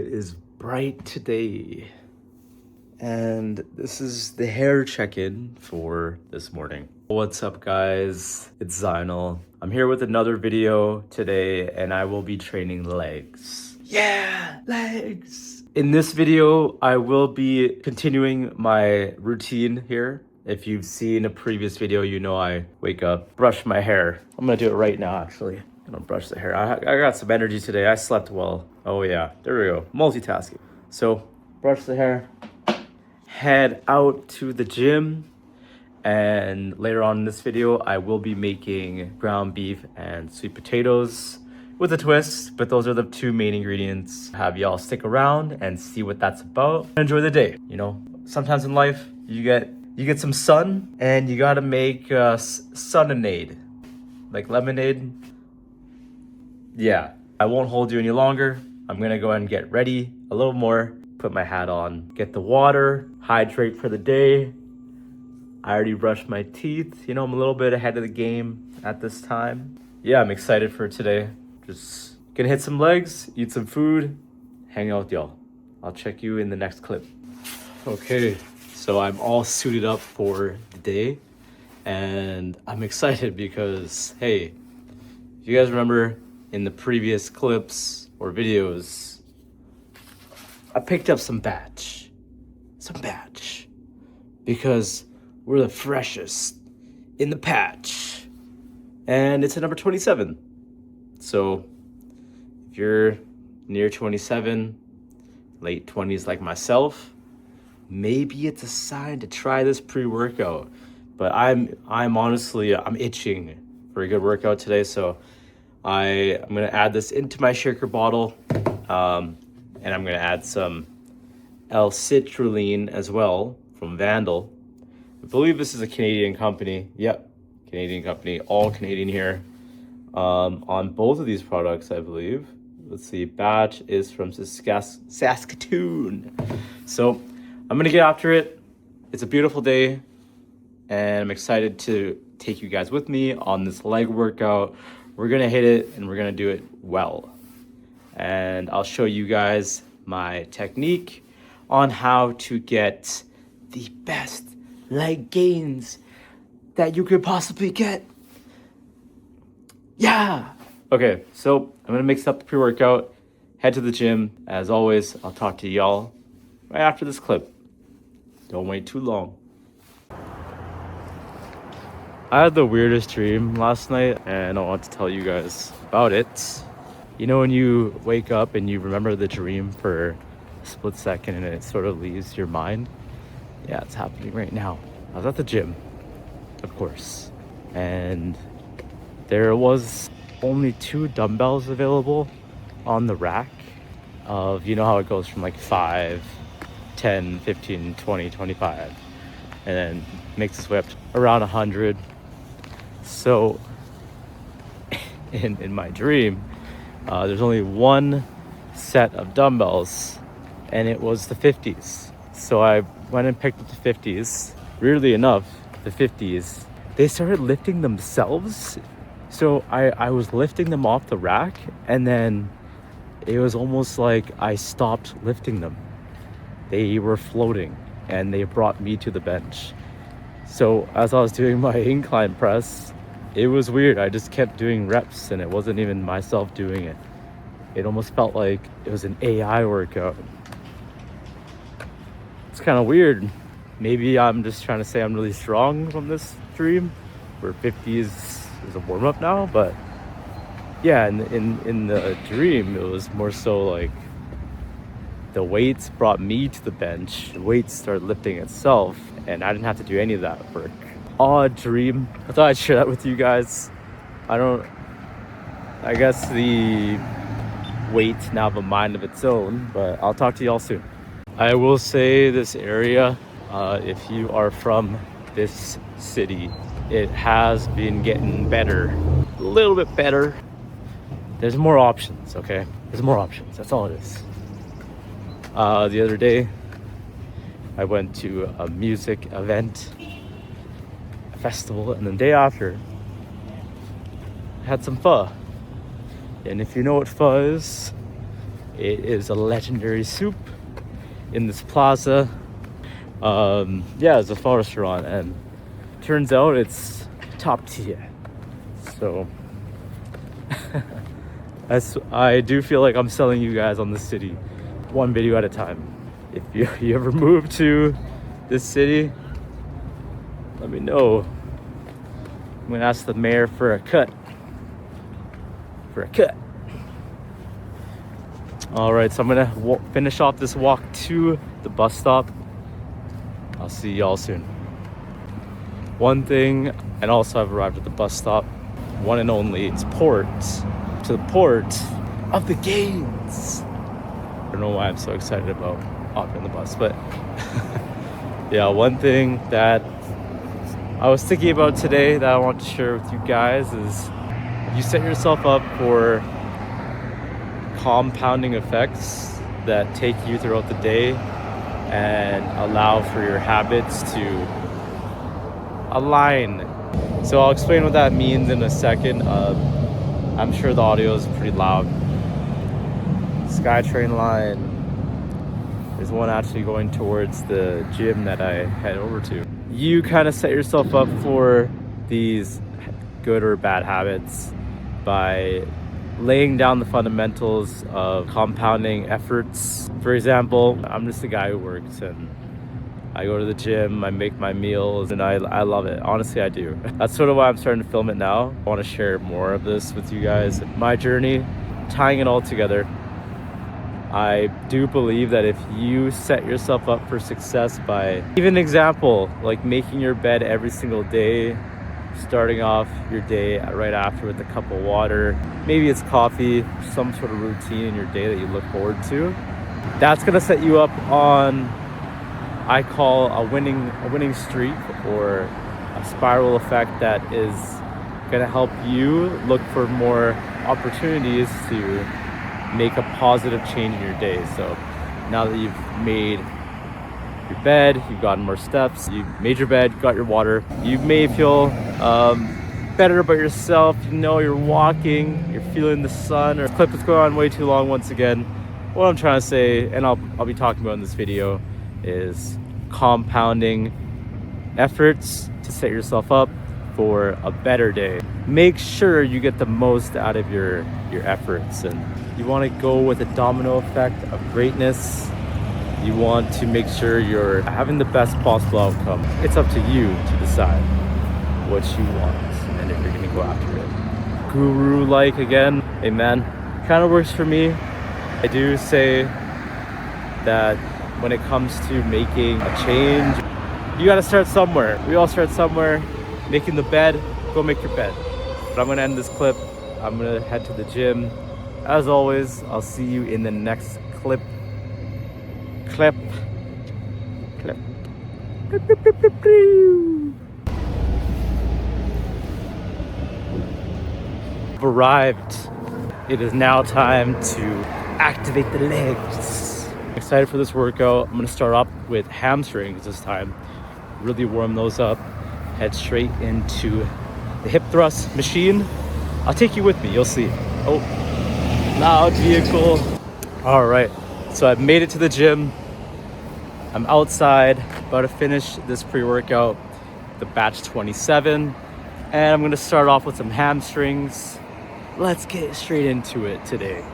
is bright today. And this is the hair check-in for this morning. What's up, guys? It's Zainal. I'm here with another video today, and I will be training legs. Yeah, legs! In this video, I will be continuing my routine here. If you've seen a previous video, you know I wake up, brush my hair. I'm gonna do it right now, actually. I'm gonna brush the hair. I got some energy today. I slept well. Oh yeah, there we go. Multitasking. So, brush the hair, head out to the gym, and later on in this video, I will be making ground beef and sweet potatoes with a twist, but those are the two main ingredients. Have y'all stick around and see what that's about. Enjoy the day. You know, sometimes in life, you get some sun, and you gotta make sunonade, like lemonade. Yeah, I won't hold you any longer. I'm gonna go ahead and get ready a little more, put my hat on, get the water, hydrate for the day. I already brushed my teeth. You know, I'm a little bit ahead of the game at this time. Yeah, I'm excited for today. Just gonna hit some legs, eat some food, hang out with y'all. I'll check you in the next clip. Okay, so I'm all suited up for the day, and I'm excited because, hey, if you guys remember in the previous clips or videos, I picked up some batch, because we're the freshest in the patch, and it's at number 27. So if you're near 27, late 20s like myself, maybe it's a sign to try this pre-workout. But I'm honestly, I'm itching for a good workout today, so I'm gonna add this into my shaker bottle, and I'm gonna add some L-citrulline as well from Vandal. I believe this is a Canadian company. Yep, Canadian company, all Canadian here. On both of these products, I believe. Let's see, batch is from Saskatoon. So I'm gonna get after it. It's a beautiful day, and I'm excited to take you guys with me on this leg workout. We're gonna hit it, and we're gonna do it well. And I'll show you guys my technique on how to get the best leg gains that you could possibly get. Yeah. Okay, so I'm gonna mix up the pre-workout, head to the gym. As always, I'll talk to y'all right after this clip. Don't wait too long. I had the weirdest dream last night, and I want to tell you guys about it. You know when you wake up and you remember the dream for a split second and it sort of leaves your mind? Yeah, it's happening right now. I was at the gym, of course, and there was only 2 dumbbells available on the rack of, you know how it goes from like 5, 10, 15, 20, 25, and then makes its way up to around 100. So in my dream, there's only one set of dumbbells, and it was the 50s. So I went and picked up the 50s. Weirdly enough, the 50s, they started lifting themselves. So I was lifting them off the rack, and then it was almost like I stopped lifting them. They were floating, and they brought me to the bench. So as I was doing my incline press, it was weird. I just kept doing reps, and it wasn't even myself doing it. It almost felt like it was an AI workout. It's kind of weird. Maybe I'm just trying to say I'm really strong from this dream, where 50s is a warm-up now, but yeah, in the dream, it was more so like the weights brought me to the bench. The weights started lifting itself, and I didn't have to do any of that work. Odd dream. I thought I'd share that with you guys. I guess the weights now have a mind of its own, but I'll talk to y'all soon. I will say this area, if you are from this city, it has been getting better, a little bit better. There's more options, okay? There's more options, that's all it is. The other day, I went to a music event, a festival, and the day after, I had some pho. And if you know what pho is, It is a legendary soup in this plaza. Yeah, it's a pho restaurant, and turns out it's top tier. So I do feel like I'm selling you guys on the city, one video at a time. If you ever move to this city, let me know. I'm gonna ask the mayor for a cut. All right, so I'm gonna finish off this walk to the bus stop. I'll see y'all soon. One thing, and also I've arrived at the bus stop, one and only, it's port, to the port of the Gaines. I don't know why I'm so excited about hopping the bus, but yeah, one thing that I was thinking about today that I want to share with you guys is you set yourself up for compounding effects that take you throughout the day and allow for your habits to align. So I'll explain what that means in a second. I'm sure the audio is pretty loud. SkyTrain line. There's one actually going towards the gym that I head over to. You kind of set yourself up for these good or bad habits by laying down the fundamentals of compounding efforts. For example, I'm just a guy who works, and I go to the gym, I make my meals, and I love it. Honestly, I do. That's sort of why I'm starting to film it now. I want to share more of this with you guys. My journey, tying it all together. I do believe that if you set yourself up for success by, even an example, like making your bed every single day, starting off your day right after with a cup of water, maybe it's coffee, some sort of routine in your day that you look forward to, that's gonna set you up on, I call a winning streak, or a spiral effect that is gonna help you look for more opportunities to make a positive change in your day. So now that you've made your bed, you've gotten more steps, you made your bed, got your water, you may feel better about yourself, you know you're walking, you're feeling the sun. Or this clip is going on way too long once again. What I'm trying to say, and I'll be talking about in this video, is compounding efforts to set yourself up for a better day. Make sure you get the most out of your efforts, and you want to go with a domino effect of greatness. You want to make sure you're having the best possible outcome. It's up to you to decide what you want and if you're going to go after it. Guru-like again, amen. Kind of works for me. I do say that when it comes to making a change, you got to start somewhere. We all start somewhere. Making the bed, go make your bed. But I'm going to end this clip. I'm going to head to the gym. As always, I'll see you in the next clip. Clip. I've arrived. It is now time to activate the legs. I'm excited for this workout. I'm gonna start off with hamstrings this time. Really warm those up. Head straight into the hip thrust machine. I'll take you with me, you'll see. Oh, loud vehicle. All right, so I've made it to the gym. I'm outside, about to finish this pre-workout, the batch 27, and I'm gonna start off with some hamstrings. Let's get straight into it today.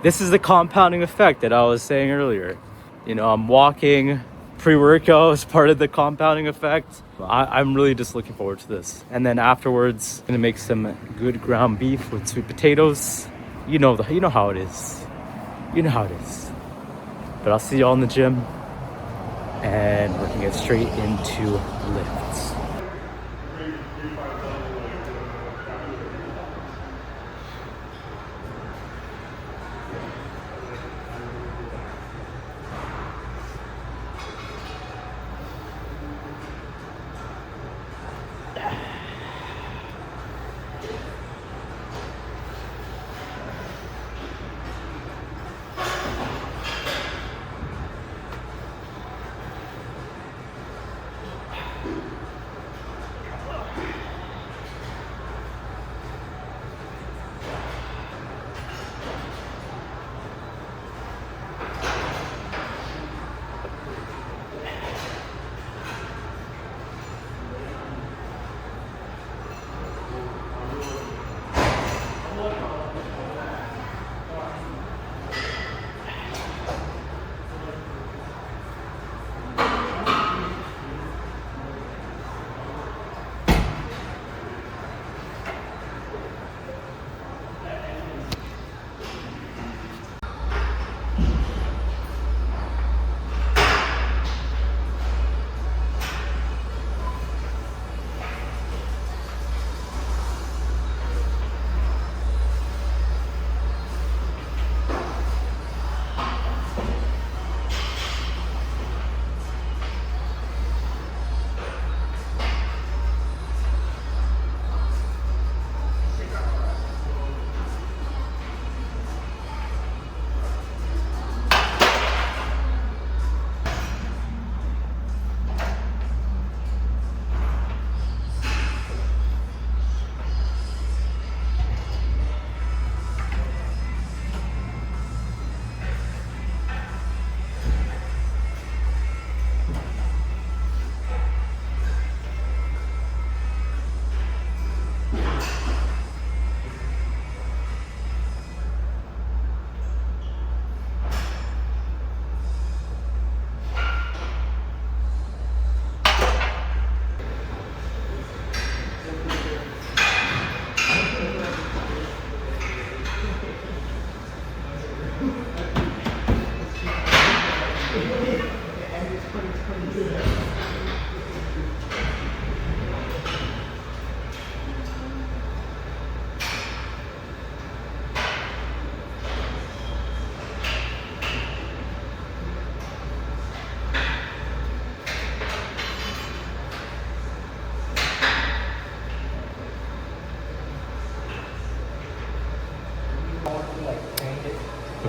This is the compounding effect that I was saying earlier. You know, I'm walking, pre-workout is part of the compounding effect. I'm really just looking forward to this. And then afterwards, I'm gonna make some good ground beef with sweet potatoes. You know how it is. You know how it is. But I'll see y'all in the gym, and we're gonna get straight into lifts.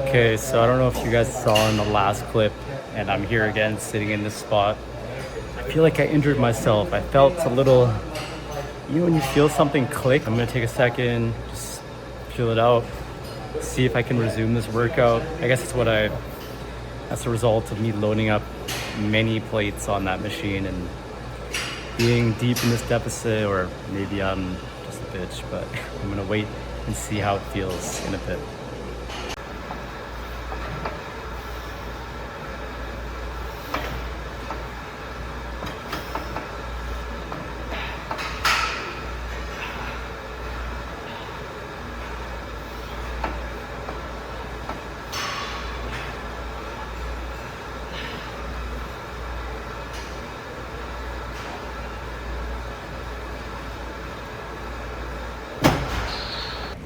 Okay, so I don't know if you guys saw in the last clip, and I'm here again sitting in this spot. I feel like I injured myself. I felt a little, you know, when you feel something click. I'm gonna take a second, just feel it out, see if I can resume this workout. I guess that's a result of me loading up many plates on that machine and being deep in this deficit, or maybe I'm just a bitch, but I'm gonna wait and see how it feels in a bit.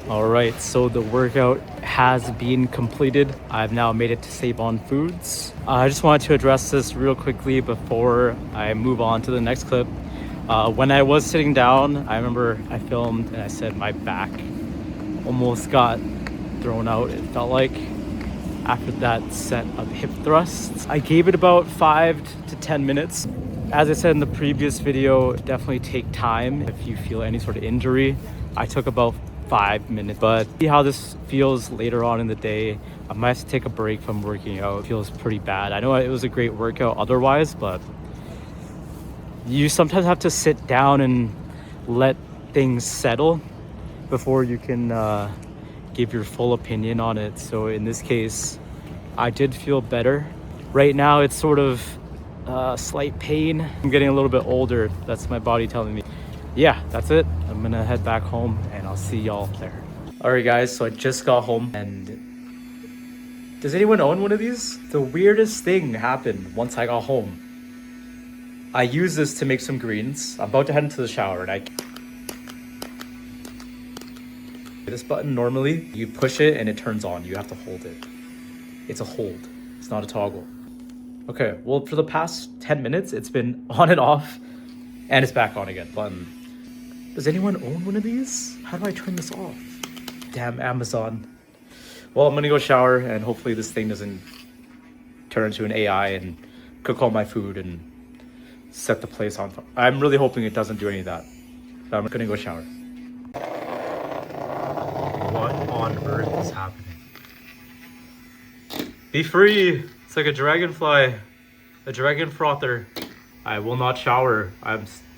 All right, so the workout has been completed. I've now made it to Save On Foods. I just wanted to address this real quickly before I move on to the next clip. When I was sitting down, I remember I filmed and I said my back almost got thrown out, it felt like, after that set of hip thrusts. I gave it about 5 to 10 minutes. As I said in the previous video, definitely take time if you feel any sort of injury. I took about 5 minutes, but see how this feels later on in the day. I might have to take a break from working out. It feels pretty bad. I know it was a great workout otherwise, but you sometimes have to sit down and let things settle before you can give your full opinion on it. So in this case, I did feel better. Right now it's sort of slight pain. I'm getting a little bit older. That's my body telling me. Yeah, that's it. I'm gonna head back home and I'll see y'all there. All right guys, so I just got home, and does anyone own one of these? The weirdest thing happened once I got home. I use this to make some greens. I'm about to head into the shower, and this button, normally you push it and it turns on. You have to hold it. It's a hold. It's not a toggle. Okay, well, for the past 10 minutes, it's been on and off, and it's back on again. Button. Does anyone own one of these? How do I turn this off? Damn Amazon. Well, I'm gonna go shower, and hopefully this thing doesn't turn into an AI and cook all my food and set the place on fire. I'm really hoping it doesn't do any of that. But I'm gonna go shower. What on earth is happening? Be free! It's like a dragonfly. A dragon frother. I will not shower.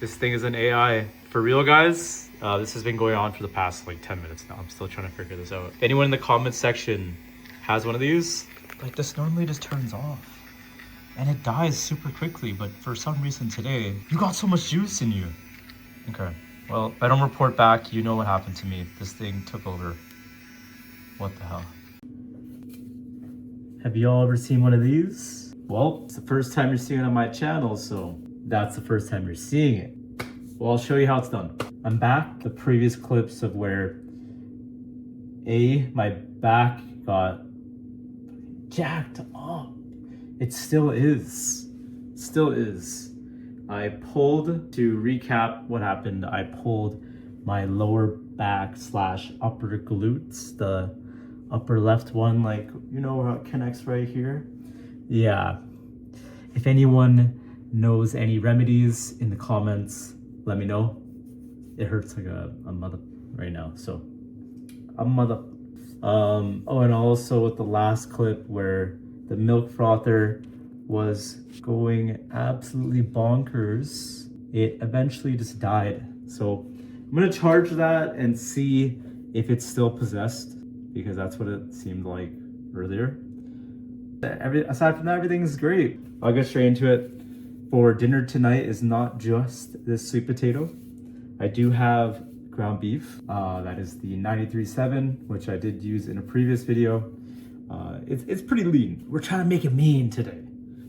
This thing is an AI. For real, guys? This has been going on for the past like 10 minutes now. I'm still trying to figure this out. If anyone in the comment section has one of these, like this normally just turns off and it dies super quickly, but for some reason today, you got so much juice in you. Okay, well, if I don't report back, you know what happened to me. This thing took over. What the hell? Have y'all ever seen one of these? Well, it's the first time you're seeing it on my channel, so that's the first time you're seeing it. Well, I'll show you how it's done. I'm back. The previous clips of where my back got jacked up. It still is. Still is. I pulled, to recap what happened, I pulled my lower back / upper glutes, the upper left one, like, you know how it connects right here? Yeah. If anyone knows any remedies in the comments, let me know. It hurts like a mother right now, so a mother. Oh, and also with the last clip where the milk frother was going absolutely bonkers, it eventually just died. So I'm gonna charge that and see if it's still possessed, because that's what it seemed like earlier. Aside from that, everything's great. I'll get straight into it. For dinner tonight is not just this sweet potato. I do have ground beef. That is the 93.7, which I did use in a previous video. It's pretty lean. We're trying to make it mean today.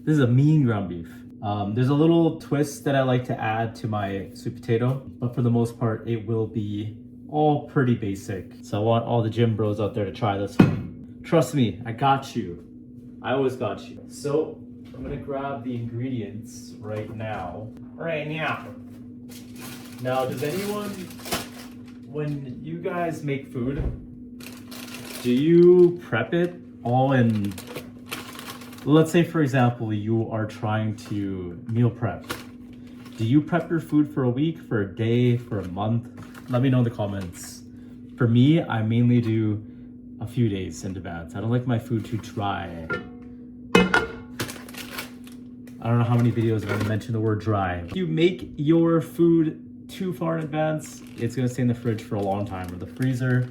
This is a mean ground beef. There's a little twist that I like to add to my sweet potato, but for the most part, it will be all pretty basic. So I want all the gym bros out there to try this one. Trust me, I got you. I always got you. So I'm gonna grab the ingredients right now. Now, does anyone, when you guys make food, do you prep it all in, let's say for example, you are trying to meal prep. Do you prep your food for a week, for a day, for a month? Let me know in the comments. For me, I mainly do a few days in advance. I don't like my food too dry. I don't know how many videos I'm gonna mention the word dry. If you make your food too far in advance, it's gonna stay in the fridge for a long time, or the freezer,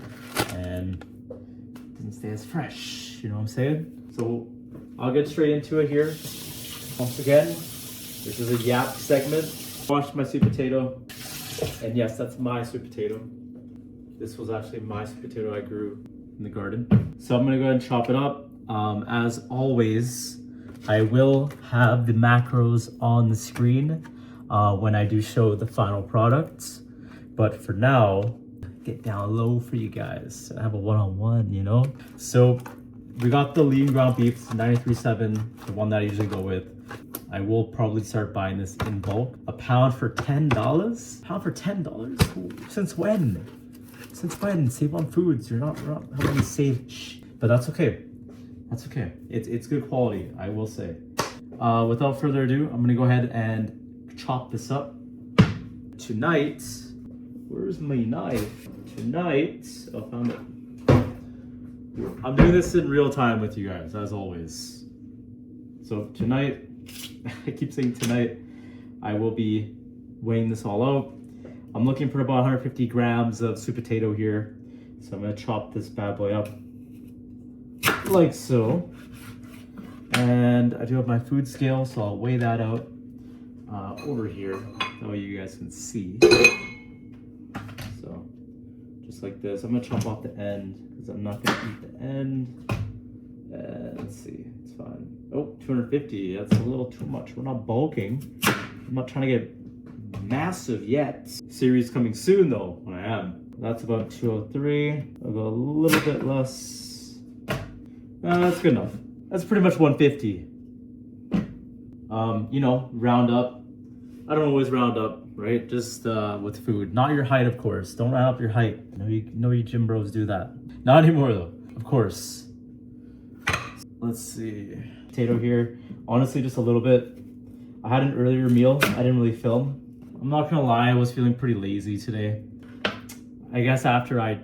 and it doesn't stay as fresh, you know what I'm saying? So I'll get straight into it here. Once again, this is a yap segment. Washed my sweet potato, and yes, that's my sweet potato. This was actually my sweet potato I grew in the garden. So I'm gonna go ahead and chop it up. As always, I will have the macros on the screen when I do show the final products. But for now, get down low for you guys. I have a one-on-one, you know? So we got the lean ground beef, 93.7, the one that I usually go with. I will probably start buying this in bulk. A pound for $10? A pound for $10? Since when? Since when? Save on foods. You're not helping me save. Shh. But that's okay. That's okay. It's good quality, I will say. Without further ado, I'm gonna go ahead and chop this up. Tonight, where's my knife? Tonight, oh, found it. I'm doing this in real time with you guys, as always. So tonight, I keep saying tonight, I will be weighing this all out. I'm looking for about 150 grams of sweet potato here. So I'm gonna chop this bad boy up like so. And I do have my food scale, so I'll weigh that out over here, that way you guys can see. So just like this. I'm gonna chop off the end because I'm not gonna eat the end. Let's see, it's fine. Oh, 250, that's a little too much. We're not bulking. I'm not trying to get massive yet. Series coming soon though, when I am. That's about 203. I'll go a little bit less. That's good enough. That's pretty much 150. You know, round up. I don't always round up, right? Just with food. Not your height, of course. Don't round up your height. No, you gym bros do that. Not anymore though, of course. Let's see. Potato here. Honestly, just a little bit. I had an earlier meal. I didn't really film. I'm not gonna lie, I was feeling pretty lazy today. I guess after I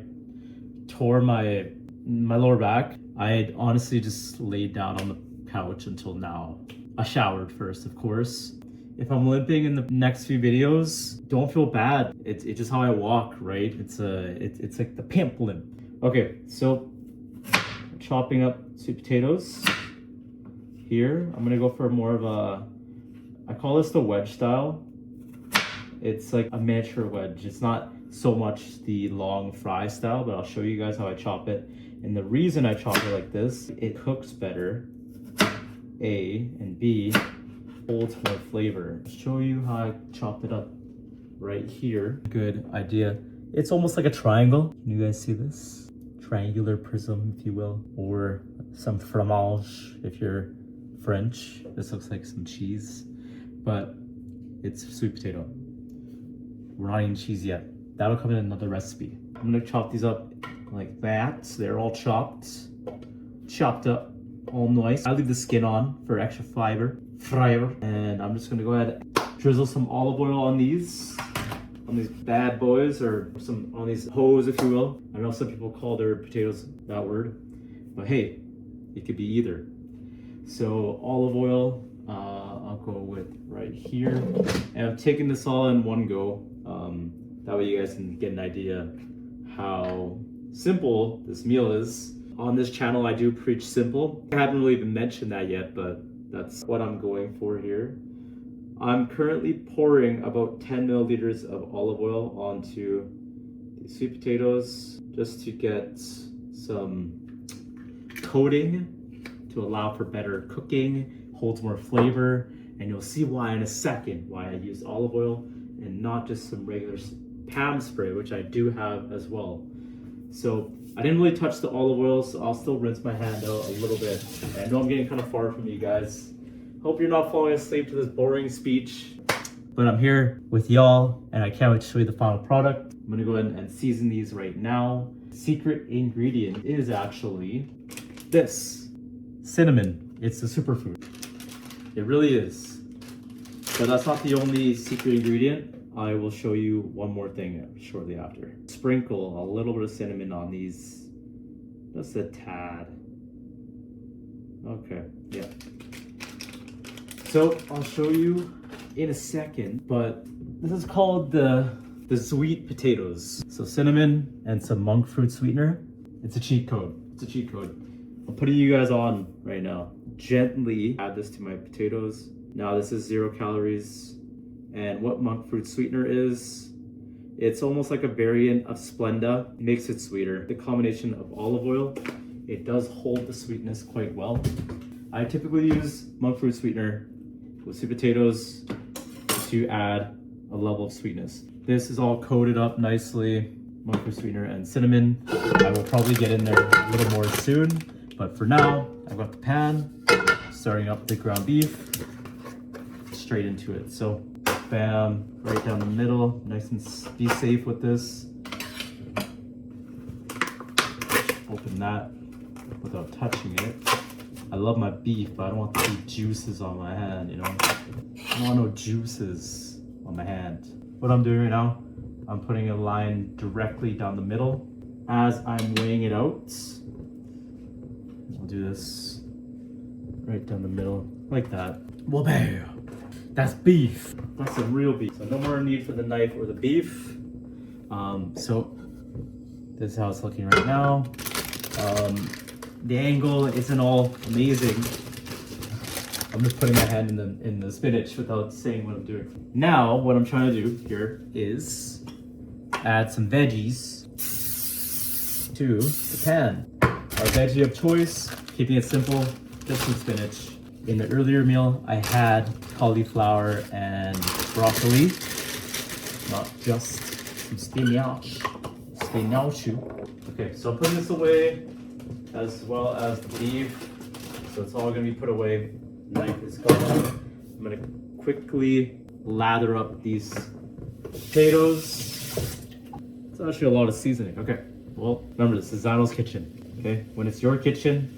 tore my lower back, I had honestly just laid down on the couch until now. I showered first, of course. If I'm limping in the next few videos, don't feel bad. It's just how I walk, right? It's like the pimp limp. Okay, so chopping up sweet potatoes. Here, I'm gonna go for more of a, I call this the wedge style. It's like a miniature wedge. It's not so much the long fry style, but I'll show you guys how I chop it. And the reason I chop it like this, it cooks better, A, and B, holds more flavor. I'll show you how I chopped it up right here. Good idea. It's almost like a triangle. Can you guys see this? Triangular prism, if you will, or some fromage if you're French. This looks like some cheese, but it's sweet potato. We're not eating cheese yet. That'll come in another recipe. I'm gonna chop these up like that. So they're all chopped up, all nice. I leave the skin on for extra fiber. And I'm just gonna go ahead and drizzle some olive oil on these bad boys, or some on these hoes, if you will. I know some people call their potatoes that word, but hey, it could be either. So olive oil, I'll go with right here. And I'm taking this all in one go. That way you guys can get an idea how simple this meal is. On this channel, I do preach simple. I haven't really even mentioned that yet, but that's what I'm going for here. I'm currently pouring about 10 milliliters of olive oil onto the sweet potatoes just to get some coating to allow for better cooking, holds more flavor, and you'll see why in a second why I use olive oil and not just some regular Pam spray, which I do have as well. So I didn't really touch the olive oil, so I'll still rinse my hand out a little bit. And I know I'm getting kind of far from you guys. Hope you're not falling asleep to this boring speech. But I'm here with y'all, and I can't wait to show you the final product. I'm gonna go ahead and season these right now. Secret ingredient is actually this, cinnamon. It's the superfood. It really is. But that's not the only secret ingredient. I will show you one more thing shortly after. Sprinkle a little bit of cinnamon on these, just a tad. Okay, yeah. So I'll show you in a second, but this is called the sweet potatoes. So cinnamon and some monk fruit sweetener. It's a cheat code. It's a cheat code. I'm putting you guys on right now. Gently add this to my potatoes. Now this is 0 calories. And what monk fruit sweetener is, it's almost like a variant of Splenda. It makes it sweeter. The combination of olive oil, it does hold the sweetness quite well. I typically use monk fruit sweetener with sweet potatoes to add a level of sweetness. This is all coated up nicely, monk fruit sweetener and cinnamon. I will probably get in there a little more soon, but for now, I've got the pan, starting up the ground beef, straight into it. So bam, right down the middle, nice and be safe with this. Open that without touching it. I love my beef, but I don't want the juices on my hand, you know? I don't want no juices on my hand. What I'm doing right now, I'm putting a line directly down the middle as I'm weighing it out. I'll do this right down the middle, like that. Well, bam. That's beef. That's some real beef. So no more need for the knife or the beef. So this is how it's looking right now. The angle isn't all amazing. I'm just putting my hand in the spinach without saying what I'm doing. Now, what I'm trying to do here is add some veggies to the pan. Our veggie of choice, keeping it simple, just some spinach. In the earlier meal, I had cauliflower and broccoli, not just some spinach. Okay, so I'm putting this away, as well as the beef. So it's all gonna be put away. Knife is gone. I'm gonna quickly lather up these potatoes. It's actually a lot of seasoning. Okay, well, remember this is Zyno's kitchen. Okay, when it's your kitchen,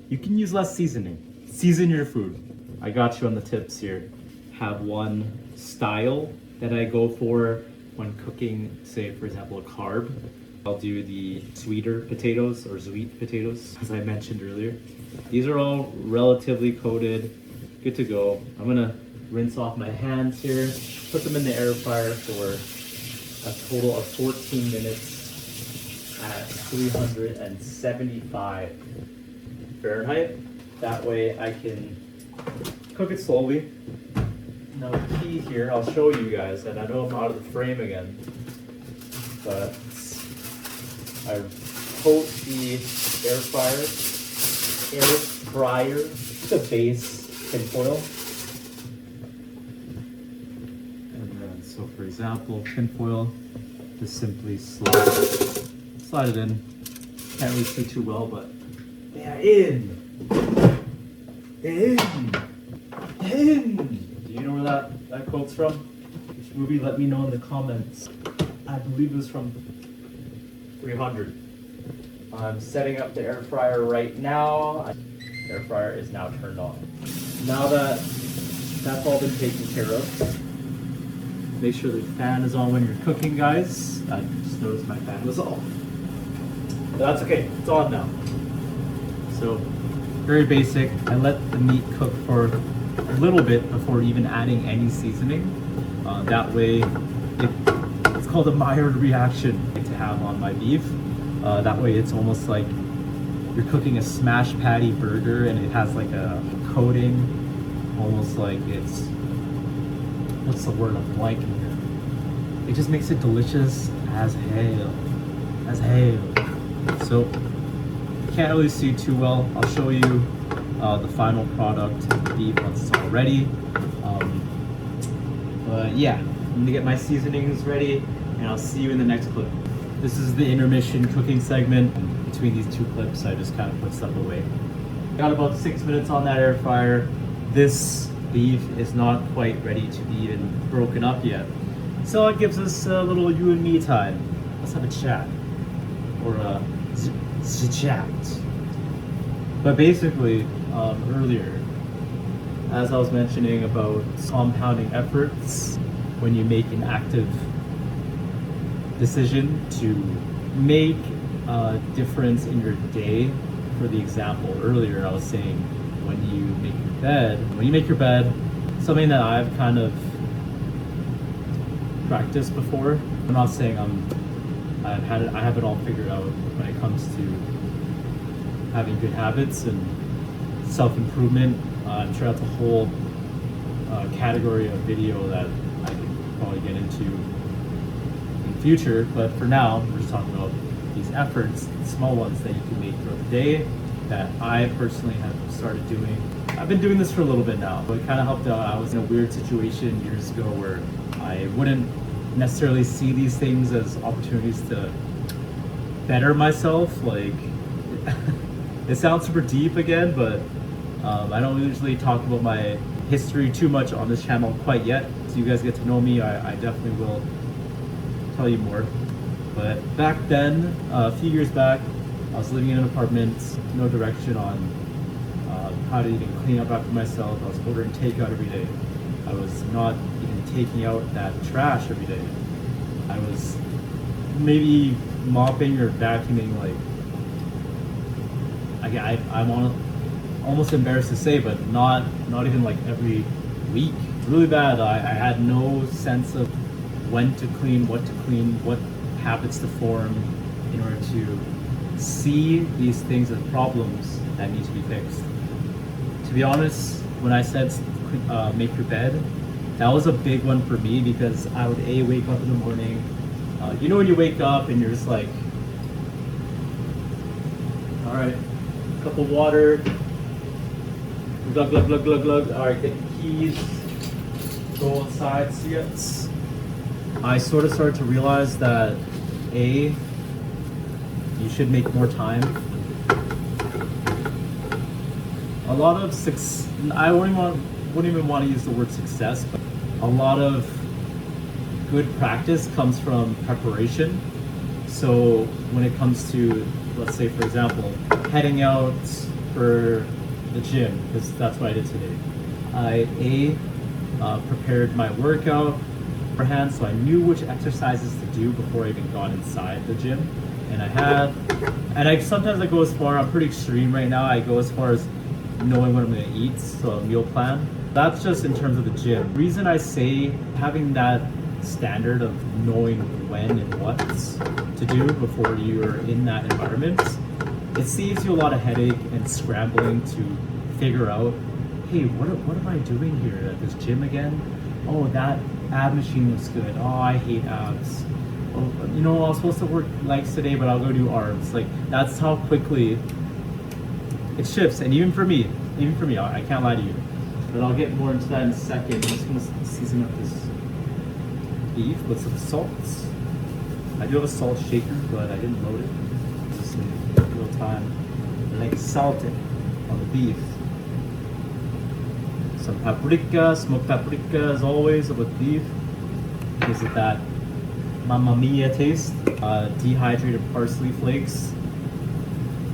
you can use less seasoning. Season your food. I got you on the tips here. Have one style that I go for when cooking, say for example, a carb. I'll do the sweeter potatoes or sweet potatoes, as I mentioned earlier. These are all relatively coated, good to go. I'm gonna rinse off my hands here, put them in the air fryer for a total of 14 minutes at 375 Fahrenheit. That way I can cook it slowly. Now the key here, I'll show you guys, and I know I'm out of the frame again, but I coat the air fryer, the base tinfoil. And then, so for example, tinfoil, just simply slide it in. Can't really see too well, but they're in. Do you know where that quote's from? Which movie? Let me know in the comments. I believe it was from 300. I'm setting up the air fryer right now. Air fryer is now turned on. Now that that's all been taken care of, make sure the fan is on when you're cooking, guys. I just noticed my fan was off. But that's okay, it's on now. So, very basic. I let the meat cook for a little bit before even adding any seasoning. That way, it's called a Maillard reaction to have on my beef. That way it's almost like you're cooking a smash patty burger and it has like a coating, almost like it's, what's the word I'm blanking here? It just makes it delicious as hell. So, you can't really see too well. I'll show you the final product of the beef once it's all ready. But yeah, I'm gonna get my seasonings ready and I'll see you in the next clip. This is the intermission cooking segment. Between these two clips, I just kind of put stuff away. Got about 6 minutes on that air fryer. This beef is not quite ready to be even broken up yet. So it gives us a little you and me time. Let's have a chat. Or a chat. But basically, earlier, as I was mentioning about compounding efforts when you make an active decision to make a difference in your day. For the example earlier, I was saying when you make your bed, something that I've kind of practiced before. I'm not saying I have it all figured out when it comes to having good habits and self-improvement. I'm sure that's a whole category of video that I could probably get into in the future, but for now, we're just talking about these efforts, small ones that you can make throughout the day that I personally have started doing. I've been doing this for a little bit now, but it kind of helped out. I was in a weird situation years ago where I wouldn't necessarily see these things as opportunities to better myself. Like, it sounds super deep again, but I don't usually talk about my history too much on this channel quite yet. So you guys get to know me, I definitely will tell you more. But back then, a few years back, I was living in an apartment, no direction on how to even clean up after myself. I was ordering takeout every day. I was not even taking out that trash every day. I was maybe mopping or vacuuming, like, I'm almost embarrassed to say, but not even like every week. Really bad. I had no sense of when to clean, what habits to form in order to see these things as problems that need to be fixed. To be honest, when I said make your bed, that was a big one for me because I would wake up in the morning. You know when you wake up and you're just like, all right, cup of water, glug glug glug glug glug. All right, get the keys, go outside, see it. I sort of started to realize that you should make more time. A lot of I wouldn't even want to use the word success, but a lot of good practice comes from preparation. So when it comes to, let's say for example, heading out for the gym, because that's what I did today. I prepared my workout beforehand, so I knew which exercises to do before I even got inside the gym. And sometimes I go as far, I'm pretty extreme right now, I go as far as knowing what I'm gonna eat, so a meal plan. That's just in terms of the gym. The reason I say having that standard of knowing when and what to do before you're in that environment, it saves you a lot of headache and scrambling to figure out, hey, what am I doing here at this gym again? Oh, that ab machine looks good. Oh, I hate abs. Oh, you know, I was supposed to work legs today, but I'll go do arms. Like, that's how quickly it shifts. And even for me, I can't lie to you. But I'll get more into that in a second. I'm just gonna season up this beef with some salts. I do have a salt shaker, but I didn't load it. Just in real time. I like salt it on the beef. Some paprika, smoked paprika as always with beef. Gives it that Mamma Mia taste. Dehydrated parsley flakes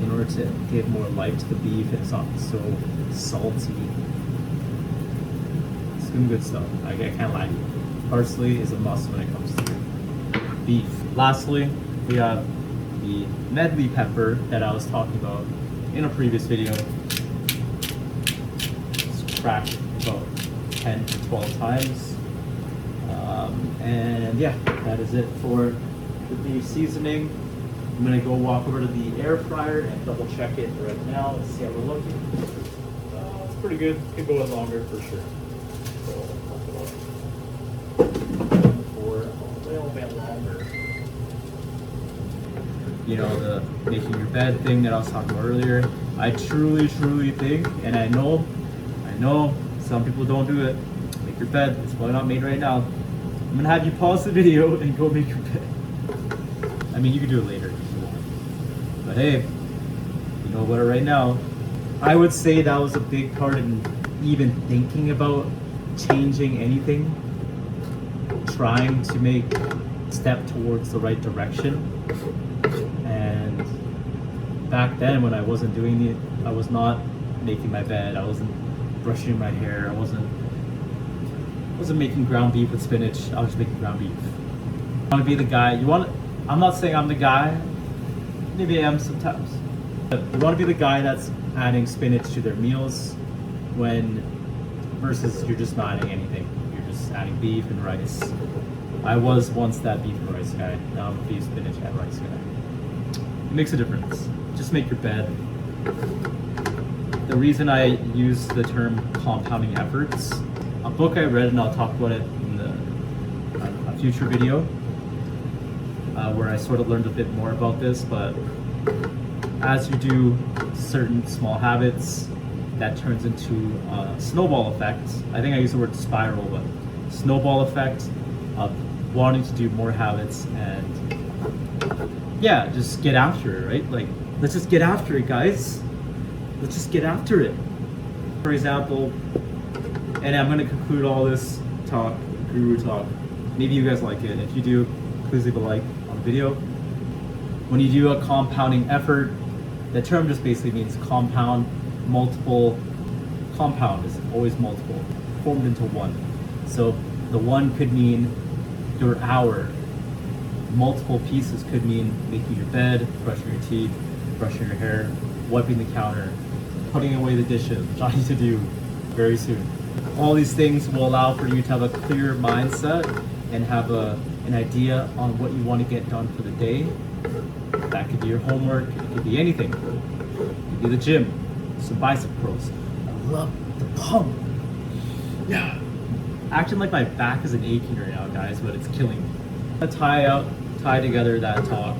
in order to give more life to the beef and it's not so salty. It's some good stuff. I can't lie to you. Parsley is a must when it comes to beef. Lastly, we have the medley pepper that I was talking about in a previous video. It's cracked about 10 to 12 times. And yeah, that is it for the beef seasoning. I'm gonna go walk over to the air fryer and double check it right now. Let's see how we're looking. It's pretty good. Could go in longer for sure. So for a little bit longer. You know, the making your bed thing that I was talking about earlier. I truly think, and I know some people don't do it. Make your bed. It's probably not made right now. I'm gonna have you pause the video and go make your bed. I mean, you can do it later if you want. But hey, you know about it right now. I would say that was a big part in even thinking about changing anything, trying to make a step towards the right direction. And back then when I wasn't doing it, I was not making my bed, I wasn't brushing my hair, I wasn't making ground beef with spinach, I was just making ground beef. You want to be the guy, I'm not saying I'm the guy, maybe I am sometimes. But you want to be the guy that's adding spinach to their meals versus you're just not adding anything. You're just adding beef and rice. I was once that beef and rice guy, now I'm a beef, spinach, and rice guy. It makes a difference. Just make your bed. The reason I use the term compounding efforts, a book I read, and I'll talk about it in a future video, where I sort of learned a bit more about this, but as you do certain small habits, that turns into a snowball effect. I think I use the word spiral, but snowball effect of wanting to do more habits and yeah, just get after it, right? Like, let's just get after it, guys. Let's just get after it. For example, and I'm gonna conclude all this talk, guru talk. Maybe you guys like it. If you do, please leave a like on the video. When you do a compounding effort, the term just basically means compound, multiple. Compound is always multiple, formed into one. So the one could mean your hour. Multiple pieces could mean making your bed, brushing your teeth, brushing your hair, wiping the counter, putting away the dishes, which I need to do very soon. All these things will allow for you to have a clear mindset and have an idea on what you want to get done for the day. That could be your homework, it could be anything. It could be the gym, some bicep curls. I love the pump. Yeah. Acting like my back isn't aching right now, guys, but it's killing me. I'm gonna tie together that talk.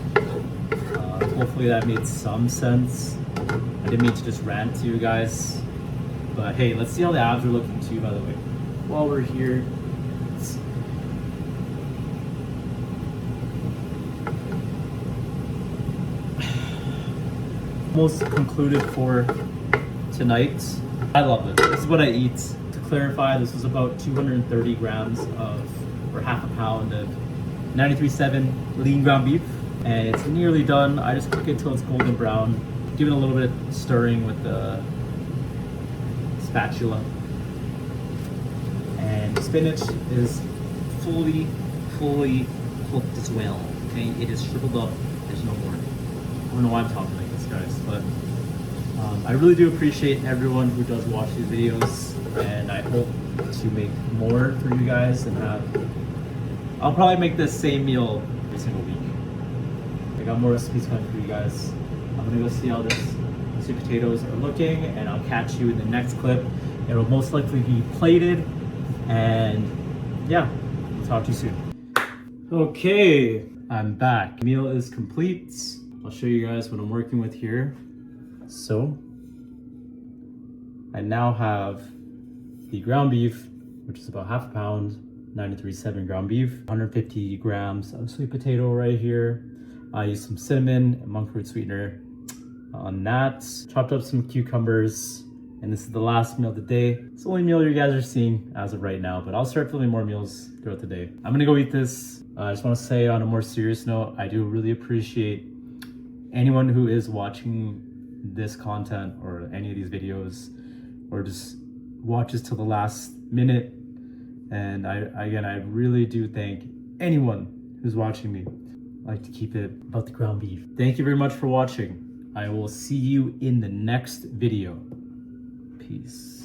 Hopefully that made some sense. I didn't mean to just rant to you guys. But hey, let's see how the abs are looking too, by the way. While we're here, almost concluded for tonight. I love it. This is what I eat. To clarify, this was about 230 grams or half a pound of 93.7 lean ground beef. And it's nearly done. I just cook it till it's golden brown. Give it a little bit of stirring with the spatula. And spinach is fully cooked as well. Okay, it is shriveled up. There's no more. I don't know why I'm talking like this, guys, but I really do appreciate everyone who does watch these videos, and I hope to make more for you guys and I'll probably make this same meal every single week. I got more recipes coming for you guys. I'm gonna go see how this sweet potatoes are looking, and I'll catch you in the next clip. It'll most likely be plated, and yeah, I'll talk to you soon. Okay, I'm back. Meal is complete. I'll show you guys what I'm working with here. So, I now have the ground beef, which is about half a pound, 93.7 ground beef, 150 grams of sweet potato right here. I used some cinnamon and monk fruit sweetener on that. Chopped up some cucumbers, and this is the last meal of the day. It's the only meal you guys are seeing as of right now, but I'll start filming more meals throughout the day. I'm gonna go eat this. I just wanna say on a more serious note, I do really appreciate anyone who is watching this content or any of these videos, or just watches till the last minute. And I really do thank anyone who's watching me. I like to keep it about the ground beef. Thank you very much for watching. I will see you in the next video. Peace.